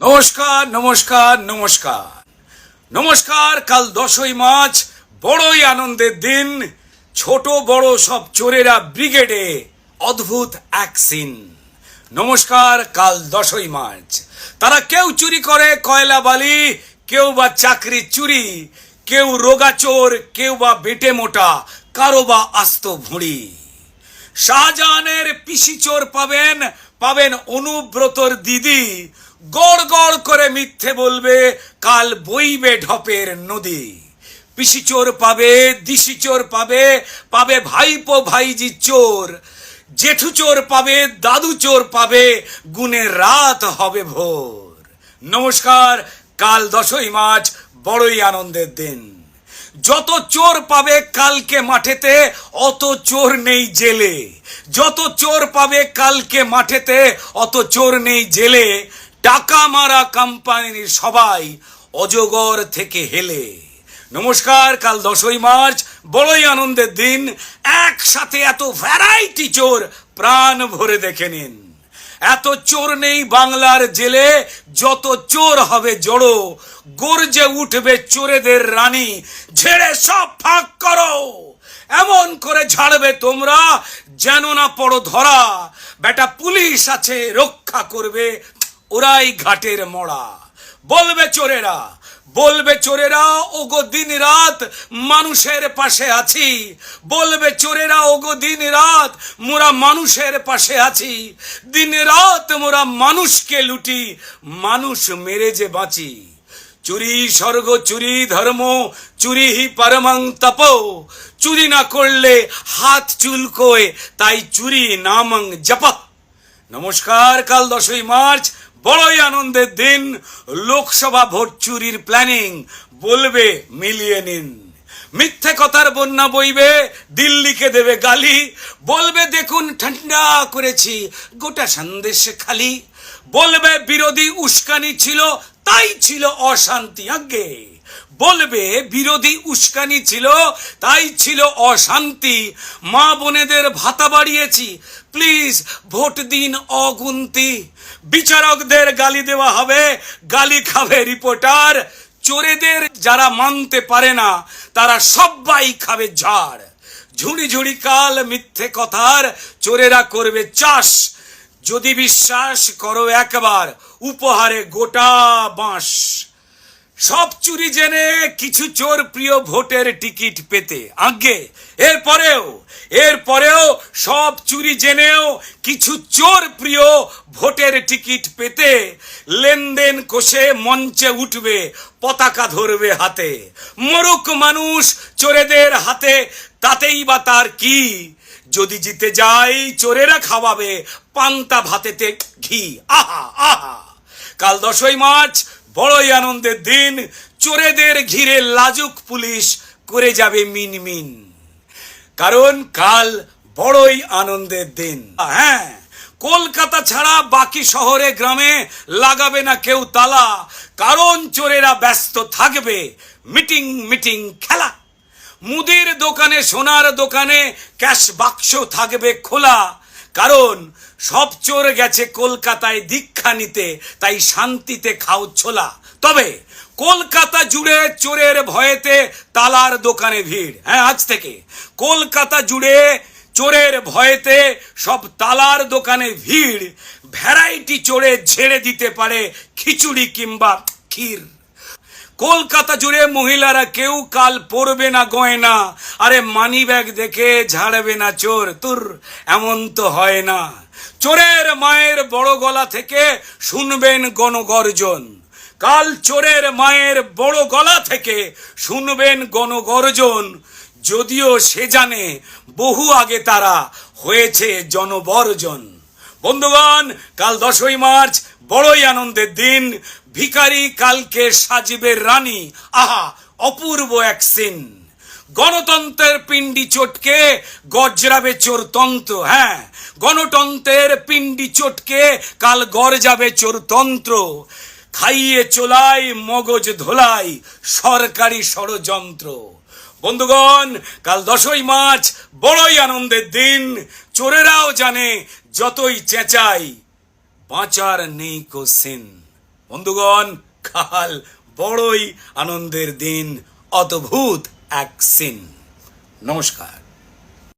নমস্কার নমস্কার নমস্কার নমস্কার। কাল 10ই মার্চ, বড়ই আনন্দের দিন। ছোট বড় সব চোরেরা ব্রিগেডে অদ্ভুত এক সিন। নমস্কার। কাল 10ই মার্চ, তারা কেউ চুরি করে কয়লা বালি, কেউ বা চাকরি চুরি, কেউ রোগা চোর, কেউ বা বেটে মোটা, কারো বা আস্ত ভুঁড়ি। শাহজাহানের পিসি চোর পাবেন, পাবেন অনুব্রতর দিদি। গড় গড় করে মিথ্যে বলবে, কাল বইবে ঢপের নদী। পিসি চোর পাবে, দিশি চোর পাবে, পাবে ভাইপো ভাইজি চোর। জেঠু চোর পাবে, দাদু চোর পাবে, গুনে রাত হবে ভোর। নমস্কার। কাল 10ই মার্চ, বড়ই আনন্দের দিন। যত চোর পাবে কালকে মাঠেতে, অত চোর নেই জেলে। যত চোর পাবে কালকে মাঠেতে, অত চোর নেই জেলে। টাকা মারা কোম্পানির সবাই অজগর থেকে হেলে। নমস্কার। কাল 10ই মার্চ, বড়ই আনন্দের দিন। একসাথে এত ভ্যারাইটি চোর, প্রাণ ভরে দেখে নিন। এত চোর নেই বাংলার জেলে, যত চোর হবে জড়ো। গর্জে উঠবে চোরেদের রানী, ঝেড়ে সব ফাঁক করো। এমন করে ঝাড়বে তোমরা, যেন না পড়ো ধরা। বেটা পুলিশ আছে রক্ষা করবে, ওরাই ঘাটের মরা। বলবে চোরেরা, বলবে চোরেরা, ওগো দিন রাত মানুষের পাশে আছি। বলবে চোরেরা, ওগো দিন রাত মোরা মানুষের পাশে আছি। দিন রাত মোরা মানুষকে লুটি, মানুষ মেরে যে বাঁচি। চুরি স্বর্গ, চুরি ধর্ম, চুরি হি পরমং তপ। চুরি না করলে হাত চুলকোয়, তাই চুরি নামং জপ। নমস্কার। কাল 10ই মার্চ, বড়ই আনন্দের দিন। লোকসভা ভোট চুরির প্ল্যানিং বলবে মিলিয়ে নিন। মিথ্যে কথার বন্যা বইবে, দিল্লিকে দেবে গালি। বলবে দেখুন ঠান্ডা করেছি, গোটা সন্দেশ খালি। বলবে বিরোধী উস্কানি ছিল, তাই ছিল অশান্তি। আগে বলবে বিরোধী উস্কানি ছিল, তাই ছিল অশান্তি। মা বোনেদের ভাতা বাড়িয়েছি, প্লিজ ভোট দিন অগুন্তি। বিচারকদের গালি দেওয়া হবে, গালি খাবে রিপোর্টার। চোরেদের যারা মানতে পারে না, তারা সবাই খাবে ঝাড়। ঝুড়ি ঝুড়ি কাল মিথ্যে কথার, চোরেরা করবে চাষ। যদি বিশ্বাস করো একবার, উপহারে গোটা বাঁশ। সব চুরি জেনে কিছু চোর প্রিয় ভোটের টিকিট পেতে। আগে এরপরেও সব চুরি জেনেও কিছু চোর প্রিয় ভোটের টিকিট পেতে। লেনদেন কষে মঞ্চে উঠবে, পতাকা ধরবে হাতে। মরুক মানুষ চোরেদের হাতে, তাতেই বা তার কি। যদি জিতে যাই চোরেরা খাওয়াবে পান্তা ভাতেতে ঘি। আহা আহা। কাল 10ই মার্চ, বড়ই আনন্দের দিন। চোরেদের ঘিরে লাজুক পুলিশ করে যাবে মিনমিন, কারণ কাল বড়ই আনন্দের দিন। হ্যাঁ, কলকাতা ছাড়া বাকি শহরে গ্রামে লাগাবে না কেউ তালা, কারণ চোরেরা ব্যস্ত থাকবে মিটিং মিটিং খেলা। মুদির দোকানে, সোনার দোকানে ক্যাশ বাক্স থাকবে খোলা, কারণ সব চোর গেছে কলকাতায় দীক্ষা নিতে, তাই শান্তিতে খাও ছোলা। তবে কলকাতা জুড়ে চোরের ভয়েতে তালার দোকানে ভিড়। হ্যাঁ, আজ থেকে কলকাতা জুড়ে চোরের ভয়েতে সব তালার দোকানে ভিড়। ভ্যারাইটি চোরে ঝেড়ে দিতে পারে খিচুড়ি কিংবা ক্ষীর। কলকাতা জুড়ে মহিলারা কেউ কাল পরবে না গয়না। আরে মানি ব্যাগ দেখে ঝাড়বে না চোর, তোর এমন তো হয় না। চোরের মায়ের বড় গলা থেকে শুনবেন গণগর্জন। কাল চোরের মায়ের বড় গলা থেকে শুনবেন গণগর্জন। যদিও সে জানে বহু আগে তারা হয়েছে জনবর্জন। বন্ধুগণ, কাল 10ই মার্চ, বড়ই আনন্দের দিন। ভিখারি কালকে সাজবে রানী। আহা, অপূর্ব এক সিন। গণতন্ত্রের পিণ্ডি চটকে গজরাবে চোরতন্ত্র। হ্যাঁ, গণতন্ত্রের পিণ্ডি চটকে কাল গরজাবে চোরতন্ত্র। খাইয়ে চোলাই মগজ ধোলাই সরকারি ষড়যন্ত্র। বন্ধুগণ, কাল 10ই মার্চ, বড়ই আনন্দের দিন। চোরেরাও জানে যতই চেঁচাই বাঁচার নেই কোশ্চেন। বন্ধুগণ, কাল বড়ই আনন্দের দিন, অদ্ভুত এক সিন। নমস্কার।